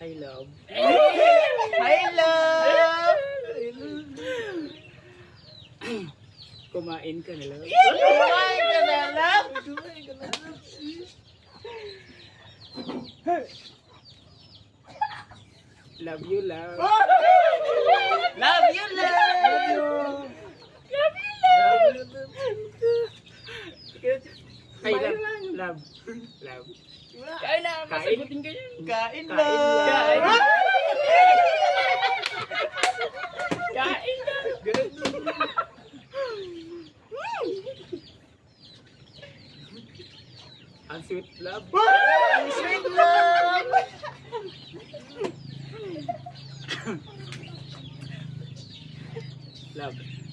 I love. I love! Kumain ka na lang. Kumain ka na lang! Love you, love. Love you, love! Ay, love. Love. Love. Kain na! Kain. Masagutin ka yan! Kain Kain lang! lang. Kain lang! Ang sweet love. Ang sweet love! Love.